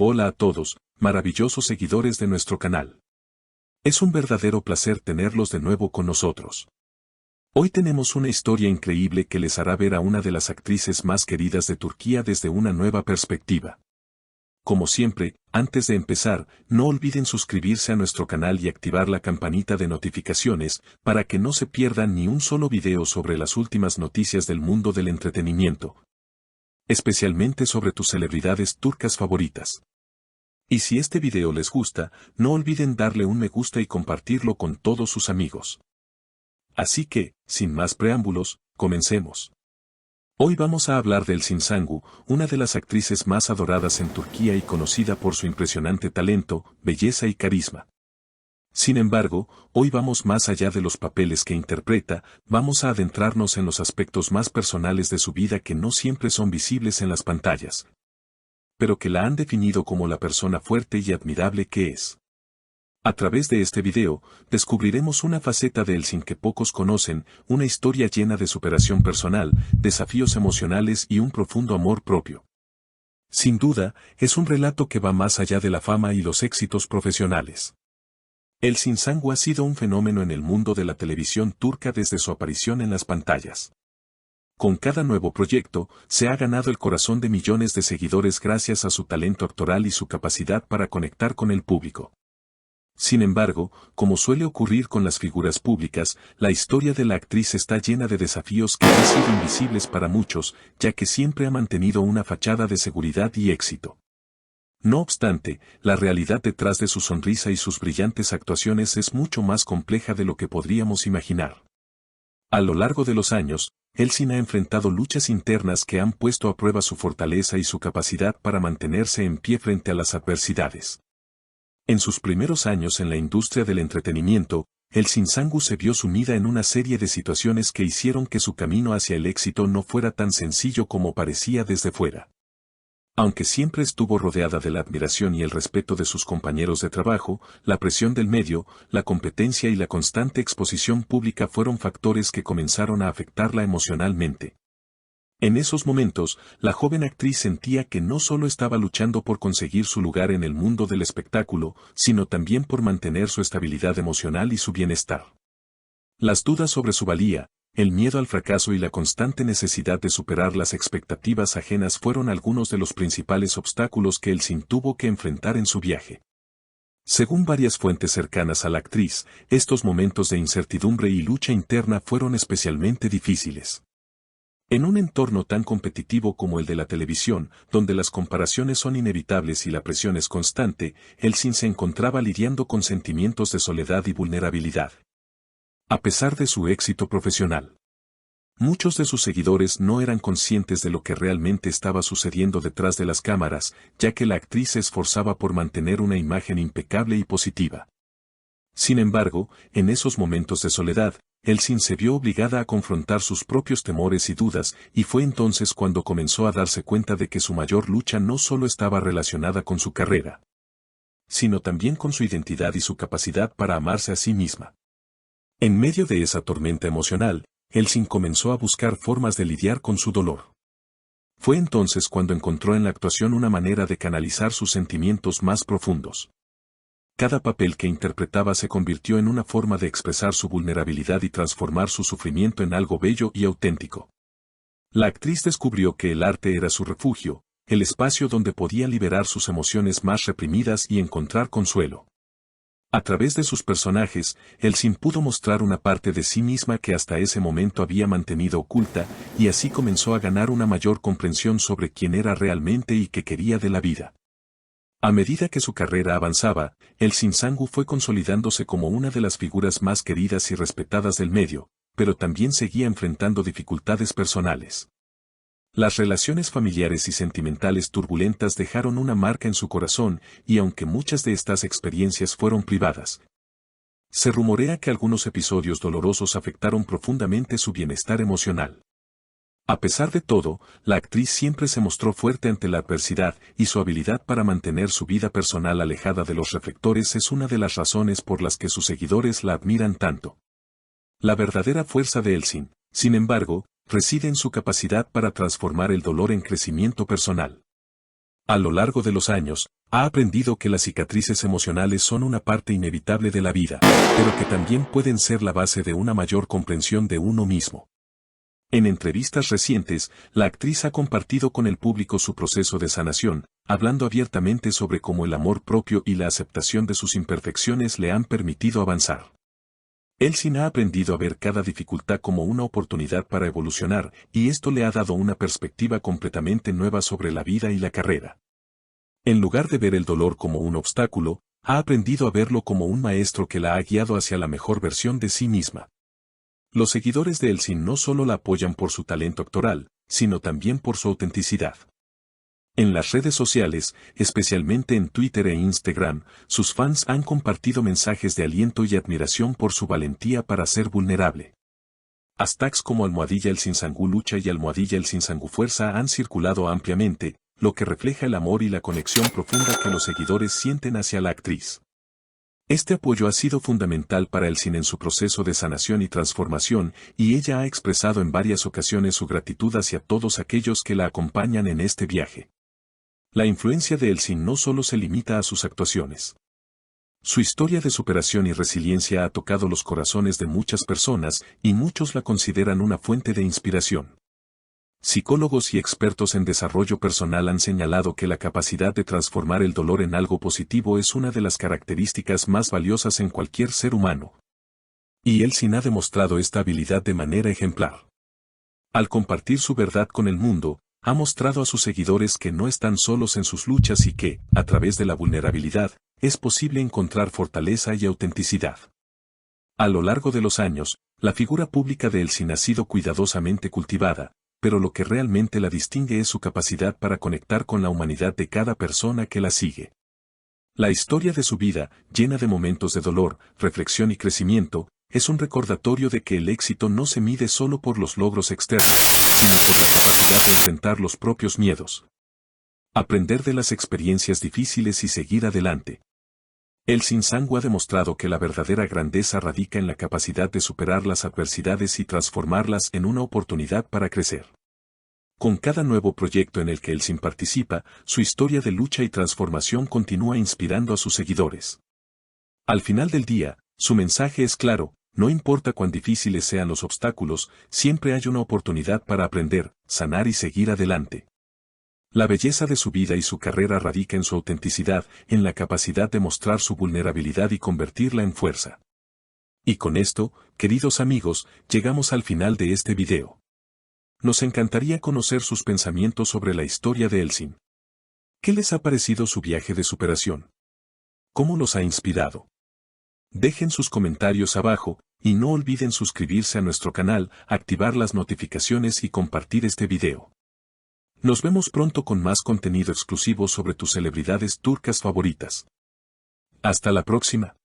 Hola a todos, maravillosos seguidores de nuestro canal. Es un verdadero placer tenerlos de nuevo con nosotros. Hoy tenemos una historia increíble que les hará ver a una de las actrices más queridas de Turquía desde una nueva perspectiva. Como siempre, antes de empezar, no olviden suscribirse a nuestro canal y activar la campanita de notificaciones para que no se pierdan ni un solo video sobre las últimas noticias del mundo del entretenimiento, especialmente sobre tus celebridades turcas favoritas. Y si este video les gusta, no olviden darle un me gusta y compartirlo con todos sus amigos. Así que, sin más preámbulos, comencemos. Hoy vamos a hablar de Elçin Sangu, una de las actrices más adoradas en Turquía y conocida por su impresionante talento, belleza y carisma. Sin embargo, hoy vamos más allá de los papeles que interpreta, vamos a adentrarnos en los aspectos más personales de su vida que no siempre son visibles en las pantallas, pero que la han definido como la persona fuerte y admirable que es. A través de este video, descubriremos una faceta de Elçin que pocos conocen, una historia llena de superación personal, desafíos emocionales y un profundo amor propio. Sin duda, es un relato que va más allá de la fama y los éxitos profesionales. Elçin Sangu ha sido un fenómeno en el mundo de la televisión turca desde su aparición en las pantallas. Con cada nuevo proyecto, se ha ganado el corazón de millones de seguidores gracias a su talento actoral y su capacidad para conectar con el público. Sin embargo, como suele ocurrir con las figuras públicas, la historia de la actriz está llena de desafíos que han sido invisibles para muchos, ya que siempre ha mantenido una fachada de seguridad y éxito. No obstante, la realidad detrás de su sonrisa y sus brillantes actuaciones es mucho más compleja de lo que podríamos imaginar. A lo largo de los años, Elçin ha enfrentado luchas internas que han puesto a prueba su fortaleza y su capacidad para mantenerse en pie frente a las adversidades. En sus primeros años en la industria del entretenimiento, Elçin Sangu se vio sumida en una serie de situaciones que hicieron que su camino hacia el éxito no fuera tan sencillo como parecía desde fuera. Aunque siempre estuvo rodeada de la admiración y el respeto de sus compañeros de trabajo, la presión del medio, la competencia y la constante exposición pública fueron factores que comenzaron a afectarla emocionalmente. En esos momentos, la joven actriz sentía que no solo estaba luchando por conseguir su lugar en el mundo del espectáculo, sino también por mantener su estabilidad emocional y su bienestar. Las dudas sobre su valía, el miedo al fracaso y la constante necesidad de superar las expectativas ajenas fueron algunos de los principales obstáculos que Elçin tuvo que enfrentar en su viaje. Según varias fuentes cercanas a la actriz, estos momentos de incertidumbre y lucha interna fueron especialmente difíciles. En un entorno tan competitivo como el de la televisión, donde las comparaciones son inevitables y la presión es constante, Elçin se encontraba lidiando con sentimientos de soledad y vulnerabilidad. A pesar de su éxito profesional, muchos de sus seguidores no eran conscientes de lo que realmente estaba sucediendo detrás de las cámaras, ya que la actriz se esforzaba por mantener una imagen impecable y positiva. Sin embargo, en esos momentos de soledad, Elçin se vio obligada a confrontar sus propios temores y dudas, y fue entonces cuando comenzó a darse cuenta de que su mayor lucha no solo estaba relacionada con su carrera, sino también con su identidad y su capacidad para amarse a sí misma. En medio de esa tormenta emocional, Elçin comenzó a buscar formas de lidiar con su dolor. Fue entonces cuando encontró en la actuación una manera de canalizar sus sentimientos más profundos. Cada papel que interpretaba se convirtió en una forma de expresar su vulnerabilidad y transformar su sufrimiento en algo bello y auténtico. La actriz descubrió que el arte era su refugio, el espacio donde podía liberar sus emociones más reprimidas y encontrar consuelo. A través de sus personajes, Elçin pudo mostrar una parte de sí misma que hasta ese momento había mantenido oculta, y así comenzó a ganar una mayor comprensión sobre quién era realmente y qué quería de la vida. A medida que su carrera avanzaba, Elçin Sangu fue consolidándose como una de las figuras más queridas y respetadas del medio, pero también seguía enfrentando dificultades personales. Las relaciones familiares y sentimentales turbulentas dejaron una marca en su corazón, y aunque muchas de estas experiencias fueron privadas, se rumorea que algunos episodios dolorosos afectaron profundamente su bienestar emocional. A pesar de todo, la actriz siempre se mostró fuerte ante la adversidad, y su habilidad para mantener su vida personal alejada de los reflectores es una de las razones por las que sus seguidores la admiran tanto. La verdadera fuerza de Elçin, sin embargo, reside en su capacidad para transformar el dolor en crecimiento personal. A lo largo de los años, ha aprendido que las cicatrices emocionales son una parte inevitable de la vida, pero que también pueden ser la base de una mayor comprensión de uno mismo. En entrevistas recientes, la actriz ha compartido con el público su proceso de sanación, hablando abiertamente sobre cómo el amor propio y la aceptación de sus imperfecciones le han permitido avanzar. Elsin ha aprendido a ver cada dificultad como una oportunidad para evolucionar, y esto le ha dado una perspectiva completamente nueva sobre la vida y la carrera. En lugar de ver el dolor como un obstáculo, ha aprendido a verlo como un maestro que la ha guiado hacia la mejor versión de sí misma. Los seguidores de Elsin no solo la apoyan por su talento actoral, sino también por su autenticidad. En las redes sociales, especialmente en Twitter e Instagram, sus fans han compartido mensajes de aliento y admiración por su valentía para ser vulnerable. Hashtags como #ElsinSangu lucha y #ElsinSangu fuerza han circulado ampliamente, lo que refleja el amor y la conexión profunda que los seguidores sienten hacia la actriz. Este apoyo ha sido fundamental para Elsin en su proceso de sanación y transformación, y ella ha expresado en varias ocasiones su gratitud hacia todos aquellos que la acompañan en este viaje. La influencia de Elsin no solo se limita a sus actuaciones. Su historia de superación y resiliencia ha tocado los corazones de muchas personas, y muchos la consideran una fuente de inspiración. Psicólogos y expertos en desarrollo personal han señalado que la capacidad de transformar el dolor en algo positivo es una de las características más valiosas en cualquier ser humano. Y Elsin ha demostrado esta habilidad de manera ejemplar. Al compartir su verdad con el mundo, ha mostrado a sus seguidores que no están solos en sus luchas y que, a través de la vulnerabilidad, es posible encontrar fortaleza y autenticidad. A lo largo de los años, la figura pública de Elsin ha sido cuidadosamente cultivada, pero lo que realmente la distingue es su capacidad para conectar con la humanidad de cada persona que la sigue. La historia de su vida, llena de momentos de dolor, reflexión y crecimiento, es un recordatorio de que el éxito no se mide solo por los logros externos, sino por la capacidad de enfrentar los propios miedos. Aprender de las experiencias difíciles y seguir adelante. ElsinSangu ha demostrado que la verdadera grandeza radica en la capacidad de superar las adversidades y transformarlas en una oportunidad para crecer. Con cada nuevo proyecto en el que Elsin participa, su historia de lucha y transformación continúa inspirando a sus seguidores. Al final del día, su mensaje es claro: no importa cuán difíciles sean los obstáculos, siempre hay una oportunidad para aprender, sanar y seguir adelante. La belleza de su vida y su carrera radica en su autenticidad, en la capacidad de mostrar su vulnerabilidad y convertirla en fuerza. Y con esto, queridos amigos, llegamos al final de este video. Nos encantaría conocer sus pensamientos sobre la historia de Elsin. ¿Qué les ha parecido su viaje de superación? ¿Cómo los ha inspirado? Dejen sus comentarios abajo, y no olviden suscribirse a nuestro canal, activar las notificaciones y compartir este video. Nos vemos pronto con más contenido exclusivo sobre tus celebridades turcas favoritas. Hasta la próxima.